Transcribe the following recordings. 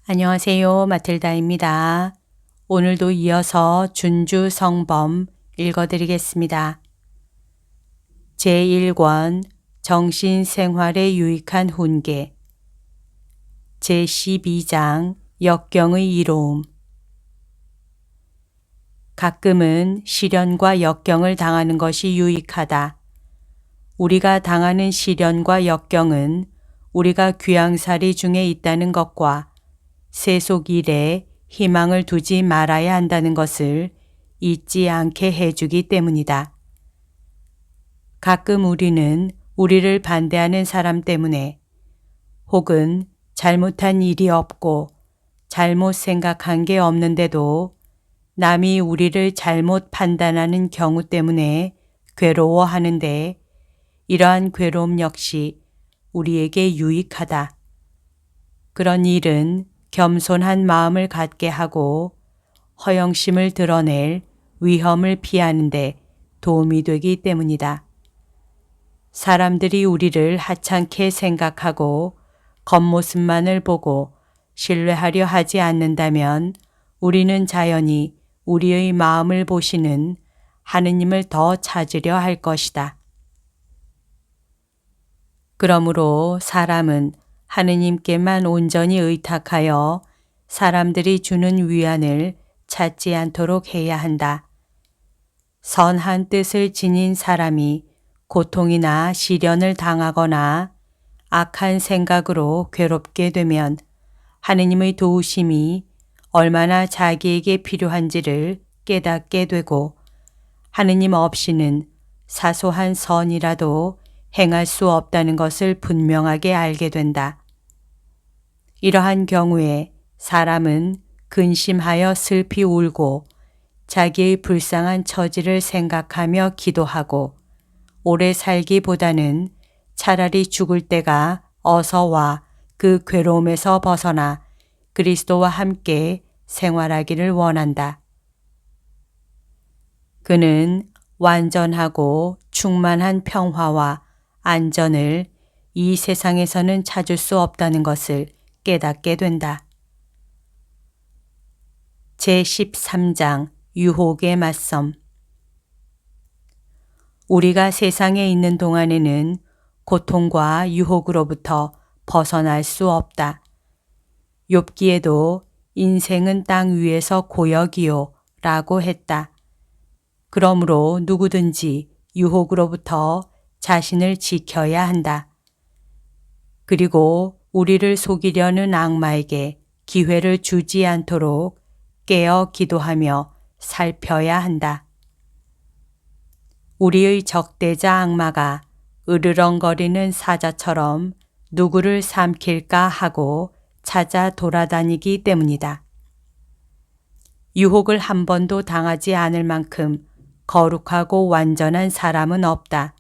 안녕하세요. 마틸다입니다. 오늘도 이어서 준주 성범 읽어드리겠습니다. 제1권 정신생활에 유익한 훈계 제12장 역경의 이로움 가끔은 시련과 역경을 당하는 것이 유익하다. 우리가 당하는 시련과 역경은 우리가 귀양살이 중에 있다는 것과 세속 일에 희망을 두지 말아야 한다는 것을 잊지 않게 해주기 때문이다. 가끔 우리는 우리를 반대하는 사람 때문에 혹은 잘못한 일이 없고 잘못 생각한 게 없는데도 남이 우리를 잘못 판단하는 경우 때문에 괴로워하는데 이러한 괴로움 역시 우리에게 유익하다. 그런 일은 겸손한 마음을 갖게 하고 허영심을 드러낼 위험을 피하는 데 도움이 되기 때문이다. 사람들이 우리를 하찮게 생각하고 겉모습만을 보고 신뢰하려 하지 않는다면 우리는 자연히 우리의 마음을 보시는 하느님을 더 찾으려 할 것이다. 그러므로 사람은 하느님께만 온전히 의탁하여 사람들이 주는 위안을 찾지 않도록 해야 한다. 선한 뜻을 지닌 사람이 고통이나 시련을 당하거나 악한 생각으로 괴롭게 되면 하느님의 도우심이 얼마나 자기에게 필요한지를 깨닫게 되고 하느님 없이는 사소한 선이라도 행할 수 없다는 것을 분명하게 알게 된다. 이러한 경우에 사람은 근심하여 슬피 울고 자기의 불쌍한 처지를 생각하며 기도하고 오래 살기보다는 차라리 죽을 때가 어서 와 그 괴로움에서 벗어나 그리스도와 함께 생활하기를 원한다. 그는 완전하고 충만한 평화와 안전을 이 세상에서는 찾을 수 없다는 것을 깨닫게 된다. 제13장 유혹의 맞섬 우리가 세상에 있는 동안에는 고통과 유혹으로부터 벗어날 수 없다. 욥기에도 인생은 땅 위에서 고역이요 라고 했다. 그러므로 누구든지 유혹으로부터 자신을 지켜야 한다. 그리고 우리를 속이려는 악마에게 기회를 주지 않도록 깨어 기도하며 살펴야 한다. 우리의 적대자 악마가 으르렁거리는 사자처럼 누구를 삼킬까 하고 찾아 돌아다니기 때문이다. 유혹을 한 번도 당하지 않을 만큼 거룩하고 완전한 사람은 없다.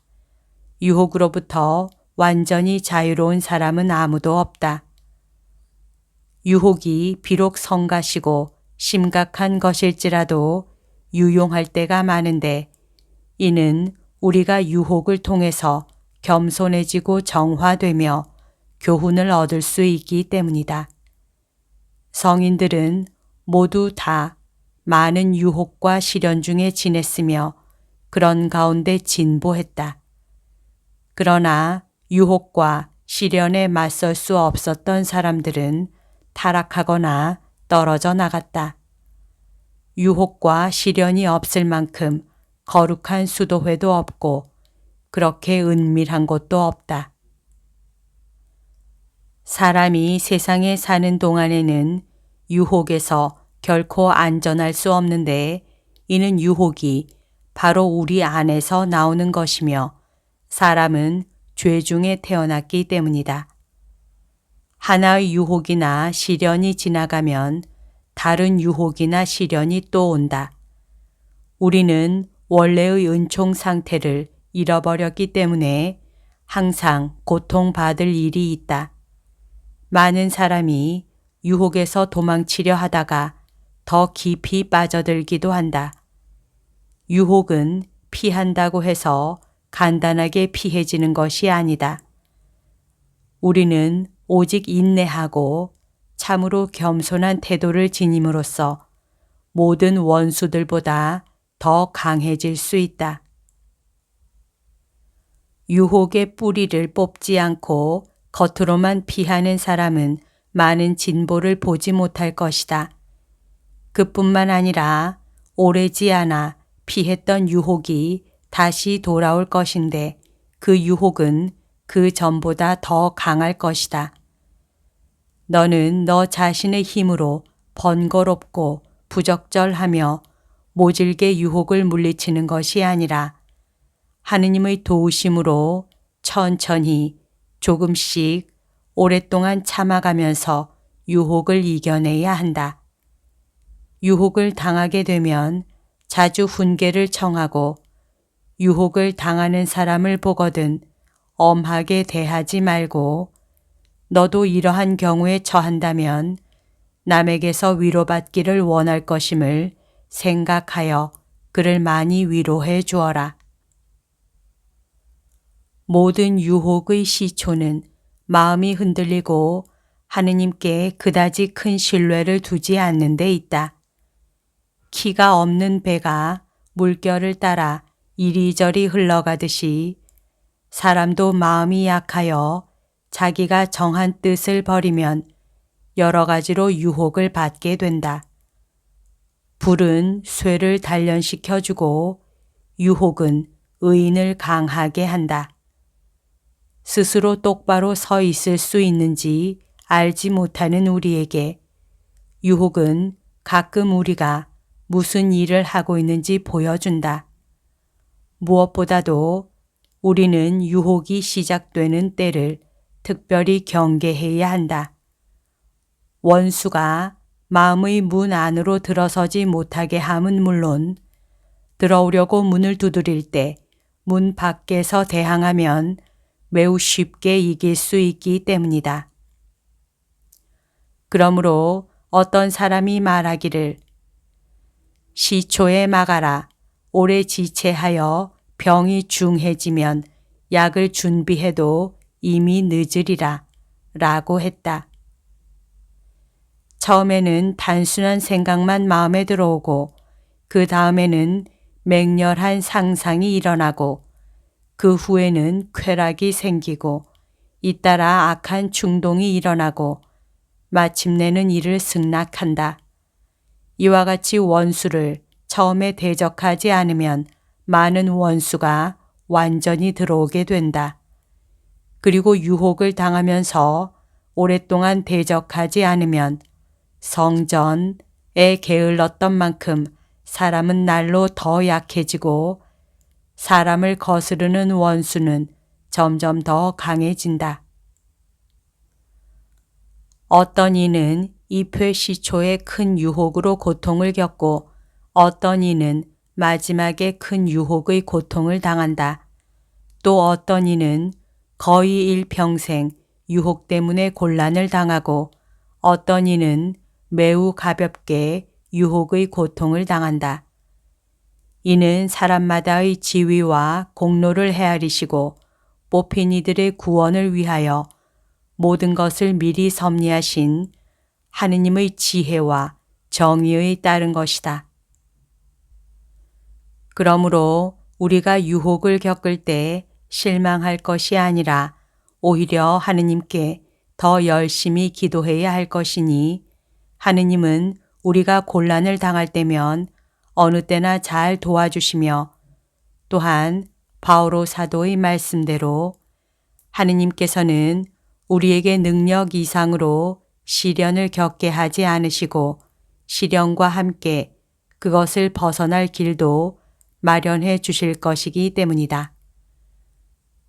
유혹으로부터 완전히 자유로운 사람은 아무도 없다. 유혹이 비록 성가시고 심각한 것일지라도 유용할 때가 많은데 이는 우리가 유혹을 통해서 겸손해지고 정화되며 교훈을 얻을 수 있기 때문이다. 성인들은 모두 다 많은 유혹과 시련 중에 지냈으며 그런 가운데 진보했다. 그러나 유혹과 시련에 맞설 수 없었던 사람들은 타락하거나 떨어져 나갔다. 유혹과 시련이 없을 만큼 거룩한 수도회도 없고 그렇게 은밀한 곳도 없다. 사람이 세상에 사는 동안에는 유혹에서 결코 안전할 수 없는데 이는 유혹이 바로 우리 안에서 나오는 것이며 사람은 죄 중에 태어났기 때문이다. 하나의 유혹이나 시련이 지나가면 다른 유혹이나 시련이 또 온다. 우리는 원래의 은총 상태를 잃어버렸기 때문에 항상 고통받을 일이 있다. 많은 사람이 유혹에서 도망치려 하다가 더 깊이 빠져들기도 한다. 유혹은 피한다고 해서 간단하게 피해지는 것이 아니다. 우리는 오직 인내하고 참으로 겸손한 태도를 지님으로써 모든 원수들보다 더 강해질 수 있다. 유혹의 뿌리를 뽑지 않고 겉으로만 피하는 사람은 많은 진보를 보지 못할 것이다. 그뿐만 아니라 오래지 않아 피했던 유혹이 다시 돌아올 것인데 그 유혹은 그 전보다 더 강할 것이다. 너는 너 자신의 힘으로 번거롭고 부적절하며 모질게 유혹을 물리치는 것이 아니라 하느님의 도우심으로 천천히 조금씩 오랫동안 참아가면서 유혹을 이겨내야 한다. 유혹을 당하게 되면 자주 훈계를 청하고 유혹을 당하는 사람을 보거든 엄하게 대하지 말고 너도 이러한 경우에 처한다면 남에게서 위로받기를 원할 것임을 생각하여 그를 많이 위로해 주어라. 모든 유혹의 시초는 마음이 흔들리고 하느님께 그다지 큰 신뢰를 두지 않는 데 있다. 키가 없는 배가 물결을 따라 이리저리 흘러가듯이 사람도 마음이 약하여 자기가 정한 뜻을 버리면 여러 가지로 유혹을 받게 된다. 불은 쇠를 단련시켜주고 유혹은 의인을 강하게 한다. 스스로 똑바로 서 있을 수 있는지 알지 못하는 우리에게 유혹은 가끔 우리가 무슨 일을 하고 있는지 보여준다. 무엇보다도 우리는 유혹이 시작되는 때를 특별히 경계해야 한다. 원수가 마음의 문 안으로 들어서지 못하게 함은 물론 들어오려고 문을 두드릴 때 문 밖에서 대항하면 매우 쉽게 이길 수 있기 때문이다. 그러므로 어떤 사람이 말하기를 시초에 막아라. 오래 지체하여 병이 중해지면 약을 준비해도 이미 늦으리라 라고 했다. 처음에는 단순한 생각만 마음에 들어오고 그 다음에는 맹렬한 상상이 일어나고 그 후에는 쾌락이 생기고 잇따라 악한 충동이 일어나고 마침내는 이를 승낙한다. 이와 같이 원수를 처음에 대적하지 않으면 많은 원수가 완전히 들어오게 된다. 그리고 유혹을 당하면서 오랫동안 대적하지 않으면 성전에 게을렀던 만큼 사람은 날로 더 약해지고 사람을 거스르는 원수는 점점 더 강해진다. 어떤 이는 잎의 시초에 큰 유혹으로 고통을 겪고 어떤 이는 마지막에 큰 유혹의 고통을 당한다. 또 어떤 이는 거의 일평생 유혹 때문에 곤란을 당하고 어떤 이는 매우 가볍게 유혹의 고통을 당한다. 이는 사람마다의 지위와 공로를 헤아리시고 뽑힌 이들의 구원을 위하여 모든 것을 미리 섭리하신 하느님의 지혜와 정의에 따른 것이다. 그러므로 우리가 유혹을 겪을 때 실망할 것이 아니라 오히려 하느님께 더 열심히 기도해야 할 것이니 하느님은 우리가 곤란을 당할 때면 어느 때나 잘 도와주시며 또한 바오로 사도의 말씀대로 하느님께서는 우리에게 능력 이상으로 시련을 겪게 하지 않으시고 시련과 함께 그것을 벗어날 길도 마련해 주실 것이기 때문이다.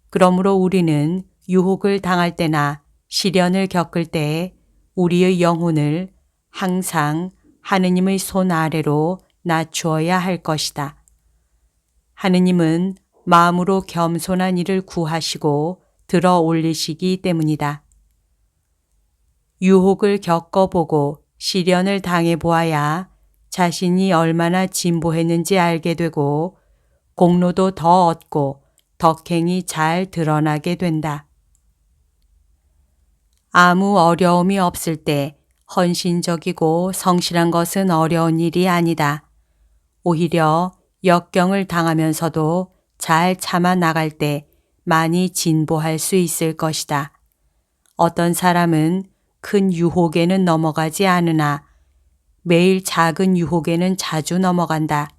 그러므로 우리는 유혹을 당할 때나 시련을 겪을 때 우리의 영혼을 항상 하느님의 손 아래로 낮추어야 할 것이다. 하느님은 마음으로 겸손한 이를 구하시고 들어 올리시기 때문이다. 유혹을 겪어보고 시련을 당해보아야 자신이 얼마나 진보했는지 알게 되고 공로도 더 얻고 덕행이 잘 드러나게 된다. 아무 어려움이 없을 때 헌신적이고 성실한 것은 어려운 일이 아니다. 오히려 역경을 당하면서도 잘 참아 나갈 때 많이 진보할 수 있을 것이다. 어떤 사람은 큰 유혹에는 넘어가지 않으나 매일 작은 유혹에는 자주 넘어간다.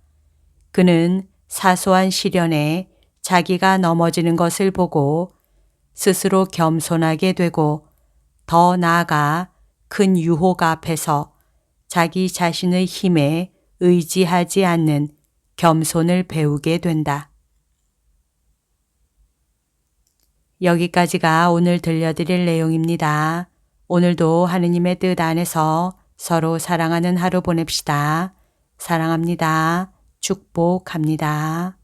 그는 사소한 시련에 자기가 넘어지는 것을 보고 스스로 겸손하게 되고 더 나아가 큰 유혹 앞에서 자기 자신의 힘에 의지하지 않는 겸손을 배우게 된다. 여기까지가 오늘 들려드릴 내용입니다. 오늘도 하느님의 뜻 안에서 서로 사랑하는 하루 보냅시다. 사랑합니다. 축복합니다.